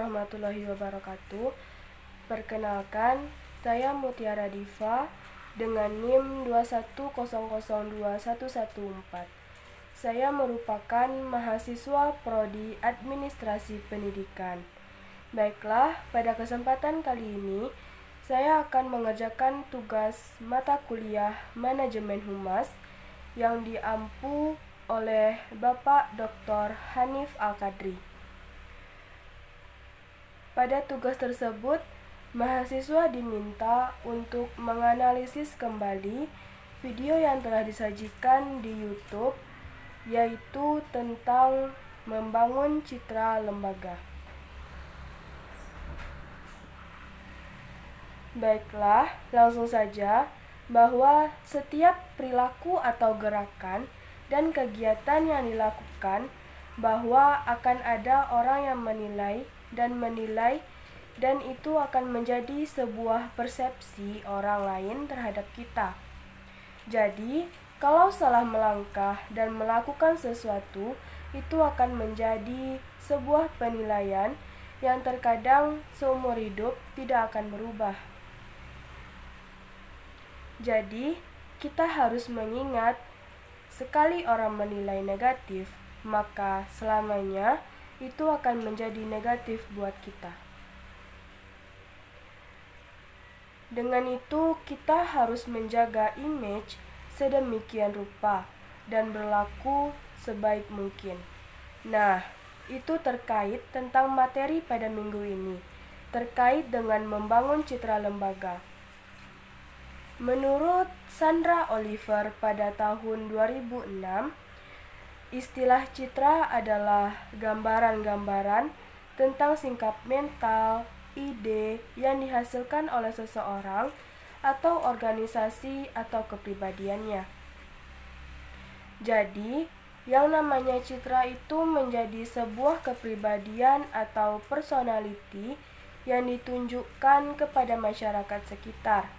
warahmatullahi wabarakatuh. Perkenalkan, saya Mutiara Diva dengan NIM 210021114. Saya merupakan mahasiswa Prodi Administrasi Pendidikan. Baiklah, pada kesempatan kali ini saya akan mengerjakan tugas mata kuliah Manajemen Humas yang diampu oleh Bapak Dr. Hanif Al-Qadri. Pada tugas tersebut, mahasiswa diminta untuk menganalisis kembali video yang telah disajikan di YouTube, yaitu tentang membangun citra lembaga. Baiklah, langsung saja bahwa setiap perilaku atau gerakan dan kegiatan yang dilakukan bahwa akan ada orang yang menilai dan itu akan menjadi sebuah persepsi orang lain terhadap kita. Jadi, kalau salah melangkah dan melakukan sesuatu, itu akan menjadi sebuah penilaian yang terkadang seumur hidup tidak akan berubah. Jadi, kita harus mengingat, sekali orang menilai negatif, maka selamanya itu akan menjadi negatif buat kita. Dengan itu, kita harus menjaga image sedemikian rupa dan berlaku sebaik mungkin. Nah, itu terkait tentang materi pada minggu ini, terkait dengan membangun citra lembaga. Menurut Sandra Oliver pada tahun 2006, istilah citra adalah gambaran-gambaran tentang sikap mental, ide yang dihasilkan oleh seseorang atau organisasi atau kepribadiannya. Jadi, yang namanya citra itu menjadi sebuah kepribadian atau personality yang ditunjukkan kepada masyarakat sekitar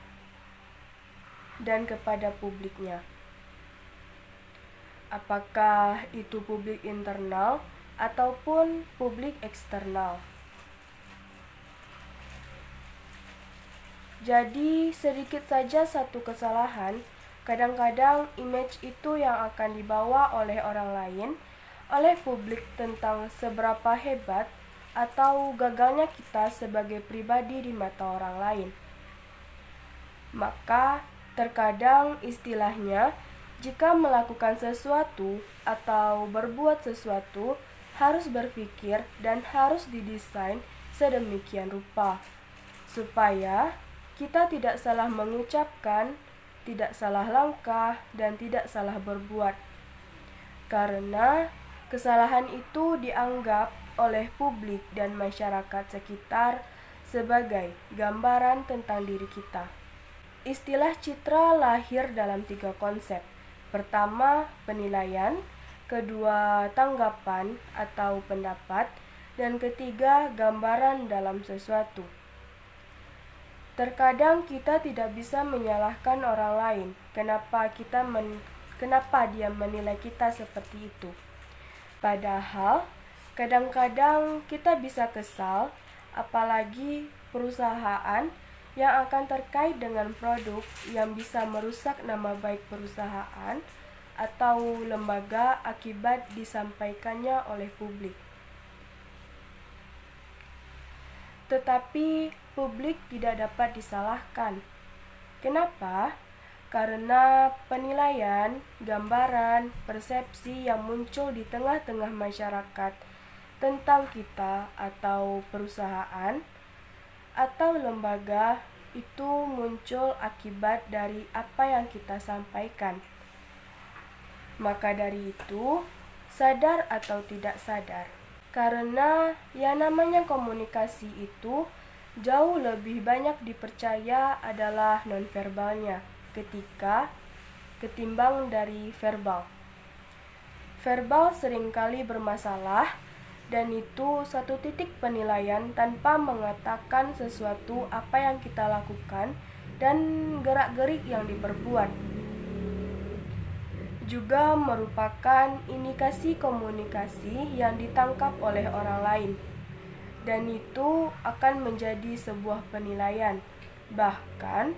dan kepada publiknya. Apakah itu publik internal ataupun publik eksternal. Jadi, sedikit saja satu kesalahan, kadang-kadang image itu yang akan dibawa oleh orang lain, oleh publik tentang seberapa hebat atau gagalnya kita sebagai pribadi di mata orang lain. Maka, terkadang istilahnya, jika melakukan sesuatu atau berbuat sesuatu, harus berpikir dan harus didesain sedemikian rupa, supaya kita tidak salah mengucapkan, tidak salah langkah, dan tidak salah berbuat. Karena kesalahan itu dianggap oleh publik dan masyarakat sekitar sebagai gambaran tentang diri kita. Istilah citra lahir dalam 3 konsep. Pertama, penilaian, kedua, tanggapan atau pendapat, dan ketiga, gambaran dalam sesuatu. Terkadang kita tidak bisa menyalahkan orang lain, kenapa dia menilai kita seperti itu. Padahal, kadang-kadang kita bisa kesal, apalagi perusahaan yang akan terkait dengan produk yang bisa merusak nama baik perusahaan atau lembaga akibat disampaikannya oleh publik. Tetapi publik tidak dapat disalahkan. Kenapa? Karena penilaian, gambaran, persepsi yang muncul di tengah-tengah masyarakat tentang kita atau perusahaan atau lembaga itu muncul akibat dari apa yang kita sampaikan. Maka dari itu, sadar atau tidak sadar, karena yang namanya komunikasi itu jauh lebih banyak dipercaya adalah nonverbalnya ketimbang dari verbal. Verbal seringkali bermasalah, dan itu satu titik penilaian tanpa mengatakan sesuatu apa yang kita lakukan dan gerak-gerik yang diperbuat. Juga merupakan indikasi komunikasi yang ditangkap oleh orang lain. dan itu akan menjadi sebuah penilaian. Bahkan,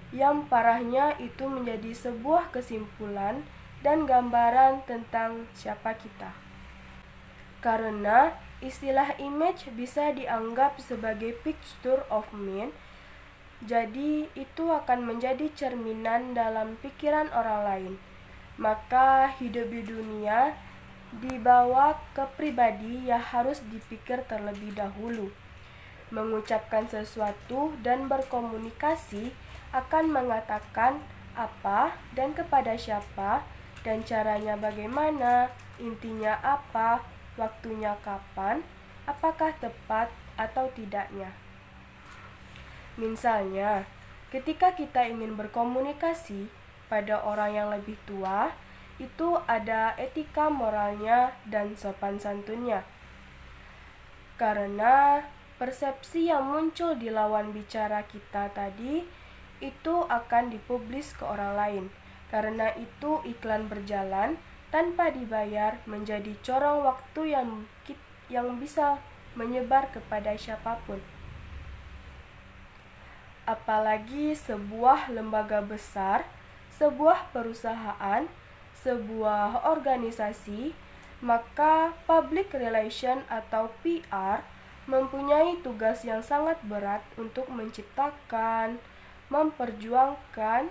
yang parahnya itu menjadi sebuah kesimpulan dan gambaran tentang siapa kita. Karena istilah image bisa dianggap sebagai picture of mind, jadi itu akan menjadi cerminan dalam pikiran orang lain. Maka hidup di dunia dibawa ke pribadi yang harus dipikir terlebih dahulu. Mengucapkan sesuatu dan berkomunikasi akan mengatakan apa dan kepada siapa dan caranya bagaimana, intinya apa, waktunya kapan, apakah tepat atau tidaknya. Misalnya, ketika kita ingin berkomunikasi pada orang yang lebih tua, itu ada etika moralnya dan sopan santunnya. Karena persepsi yang muncul di lawan bicara kita tadi itu akan dipublis ke orang lain. Karena itu iklan berjalan tanpa dibayar menjadi corong waktu yang bisa menyebar kepada siapapun. Apalagi sebuah lembaga besar, sebuah perusahaan, sebuah organisasi, maka public relation atau PR mempunyai tugas yang sangat berat untuk menciptakan, memperjuangkan,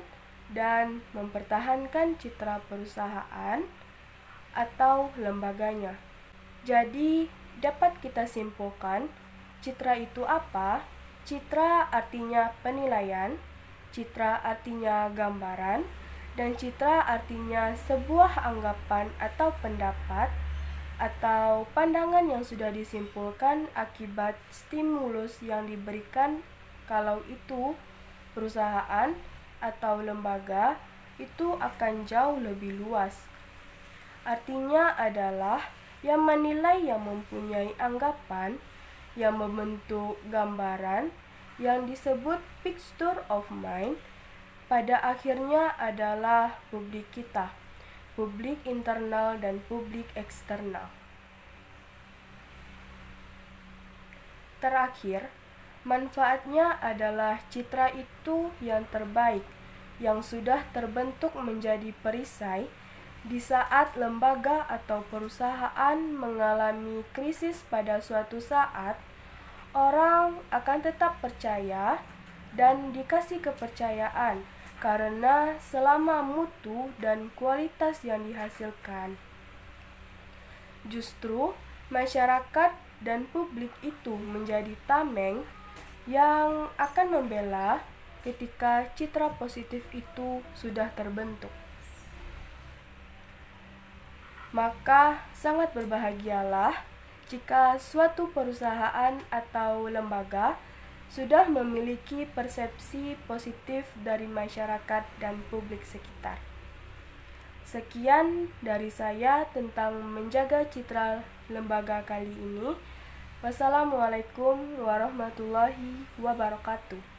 dan mempertahankan citra perusahaan atau lembaganya. Jadi, dapat kita simpulkan, citra itu apa? Citra artinya penilaian, citra artinya gambaran, dan citra artinya sebuah anggapan atau pendapat atau pandangan yang sudah disimpulkan akibat stimulus yang diberikan, kalau itu perusahaan atau lembaga itu akan jauh lebih luas. Artinya adalah yang menilai, yang mempunyai anggapan, yang membentuk gambaran yang disebut picture of mind, pada akhirnya adalah publik kita, publik internal dan publik eksternal. Terakhir, manfaatnya adalah citra itu yang terbaik, yang sudah terbentuk menjadi perisai di saat lembaga atau perusahaan mengalami krisis pada suatu saat. Orang akan tetap percaya dan dikasih kepercayaan karena selama mutu dan kualitas yang dihasilkan. Justru masyarakat dan publik itu menjadi tameng yang akan membela ketika citra positif itu sudah terbentuk. Maka sangat berbahagialah jika suatu perusahaan atau lembaga sudah memiliki persepsi positif dari masyarakat dan publik sekitar. Sekian dari saya tentang menjaga citra lembaga kali ini. Wassalamualaikum warahmatullahi wabarakatuh.